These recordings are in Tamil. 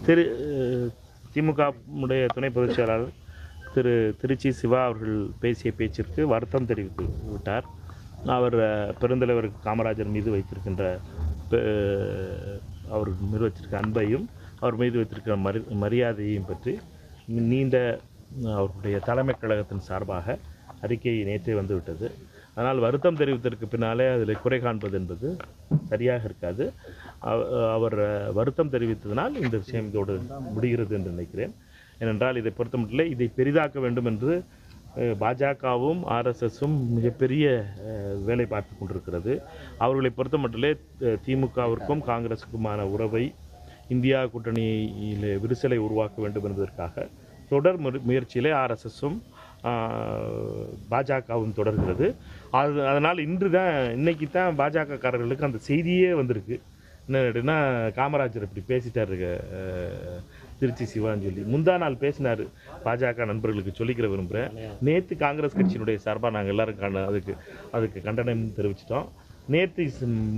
திரு திமுக துணை பொதுச் செயலாளர் திருச்சி சிவா அவர்கள் பேசிய பேச்சிற்கு வருத்தம் தெரிவித்து விட்டார். அவர் பெருந்தலைவர் காமராஜர் மீது வைத்திருக்கின்ற அவர் மீது வைத்திருக்க அன்பையும் அவர் மீது வைத்திருக்கிற மரியாதையையும் பற்றி நீண்ட அவருடைய தலைமை கழகத்தின் சார்பாக அறிக்கை நேற்றே வந்துவிட்டது. அதனால் வருத்தம் தெரிவித்ததற்கு பின்னாலே அதில் குறை காண்பது என்பது சரியாக இருக்காது. அவர் வருத்தம் தெரிவித்ததனால் இந்த விஷயம் இதோடு முடிகிறது என்று நினைக்கிறேன். ஏனென்றால் இதை பொறுத்தமட்டிலே இதை பெரிதாக்க வேண்டும் என்று பாஜகவும் ஆர்எஸ்எஸும் மிகப்பெரிய வேலை பார்த்து கொண்டிருக்கிறது. அவர்களை பொறுத்தமட்டிலே திமுகவிற்கும் காங்கிரஸுக்குமான உறவை இந்தியா கூட்டணியில் விரிசலை உருவாக்க வேண்டும் என்பதற்காக தொடர் முயற்சியிலே ஆர்எஸ்எஸும் பாஜகவும் தொடர்கிறது. அதனால் இன்னைக்கு தான் பாஜகக்காரர்களுக்கு அந்த செய்தியே வந்திருக்கு. என்னன்னா, காமராஜர் இப்படி பேசிட்டாரு திருச்சி சிவான்னு சொல்லி முந்தா நாள் பேசினார். பாஜக நண்பர்களுக்கு சொல்லிக்கிற விரும்புகிறேன். நேற்று காங்கிரஸ் கட்சியினுடைய சார்பாக நாங்கள் எல்லோரும் அதுக்கு கண்டனம் தெரிவிச்சிட்டோம். நேற்று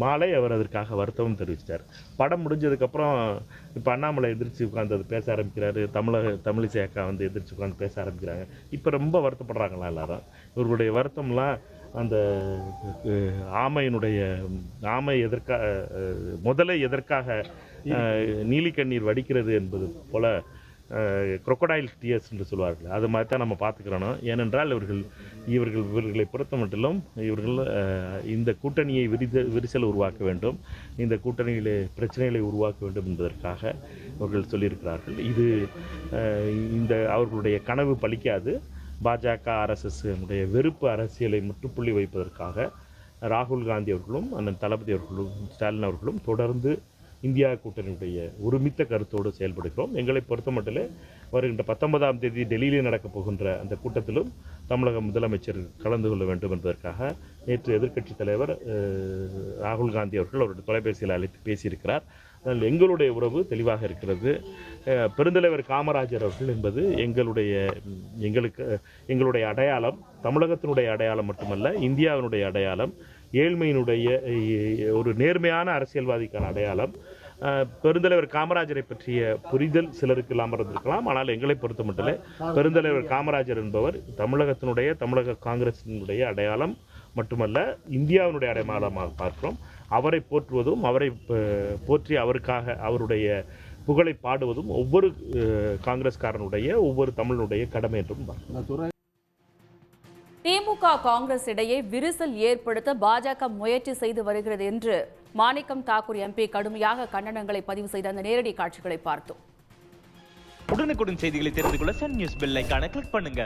மாலை அவர் அதற்காக வருத்தமும் தெரிவிச்சிட்டார். படம் முடிஞ்சதுக்கப்புறம் இப்போ அண்ணாமலை எதிர்த்து உட்காந்து அது பேச ஆரம்பிக்கிறாரு. தமிழிசை அக்கா எதிர்த்து உட்காந்து பேச ஆரம்பிக்கிறாங்க. இப்போ ரொம்ப வருத்தப்படுறாங்களா எல்லாரும். இவர்களுடைய வருத்தம்லாம் அந்த ஆமை முதலை எதற்காக நீலிக்கண்ணீர் வடிக்கிறது என்பது போல crocodile tears என்று சொல்வார்கள். அது மாதிரி தான் நம்ம பார்த்துக்கிறோம். ஏனென்றால் இவர்களை பொறுத்த மட்டிலும் இவர்கள் இந்த கூட்டணியை விரிசல் உருவாக்க வேண்டும், இந்த கூட்டணியிலே பிரச்சனைகளை உருவாக்க வேண்டும் என்பதற்காக அவர்கள் சொல்லியிருக்கிறார்கள். இது அவர்களுடைய கனவு பலிக்காது. பாஜக ஆர்எஸ்எஸ் வெறுப்பு அரசியலை முற்றுப்புள்ளி வைப்பதற்காக ராகுல் காந்தி அவர்களும் அண்ணன் தளபதி அவர்களும் ஸ்டாலின் அவர்களும் தொடர்ந்து இந்தியா கூட்டணியுடைய ஒருமித்த கருத்தோடு செயல்படுகிறோம். எங்களை பொறுத்த மட்டிலே வருகின்ற 19ஆம் தேதி டெல்லியிலே நடக்கப் போகின்ற அந்த கூட்டத்திலும் தமிழக முதலமைச்சர் கலந்து கொள்ள வேண்டும் என்பதற்காக நேற்று எதிர்க்கட்சித் தலைவர் ராகுல் காந்தி அவர்கள் அவருடைய தொலைபேசியில் அழைத்து பேசியிருக்கிறார். அதனால் எங்களுடைய உறவு தெளிவாக இருக்கிறது. பெருந்தலைவர் காமராஜர் அவர்கள் என்பது எங்களுடைய அடையாளம், தமிழகத்தினுடைய அடையாளம் மட்டுமல்ல, இந்தியாவினுடைய அடையாளம், ஏழ்மையினுடைய ஒரு நேர்மையான அரசியல்வாதிக்கான அடையாளம். பெருந்தலைவர் காமராஜரை பற்றிய புரிதல் சிலருக்கு இல்லாமல் இருந்திருக்கலாம். ஆனால் எங்களை பொறுத்த மட்டிலே பெருந்தலைவர் காமராஜர் என்பவர் தமிழக காங்கிரசினுடைய அடையாளம் மட்டுமல்ல, இந்தியாவினுடைய அடையாளமாக பார்க்கிறோம். அவரை போற்றுவதும் அவரை போற்றி அவருக்காக அவருடைய புகழை பாடுவதும் ஒவ்வொரு காங்கிரஸ்காரனுடைய ஒவ்வொரு தமிழனுடைய கடமை என்றும் பார்க்கிறோம். திமுக காங்கிரஸ் இடையே விரிசல் ஏற்படுத்த பாஜக முயற்சி செய்து வருகிறது என்று மாணிக்கம் தாக்கூர் எம்பி கடுமையாக கண்டனங்களை பதிவு செய்த அந்த நேரடி காட்சிகளை பார்த்தோம். உடனுக்குடன் செய்திகளை தெரிந்து கொள்ள சன் நியூஸ் பெல் ஐகானை கிளிக் பண்ணுங்க.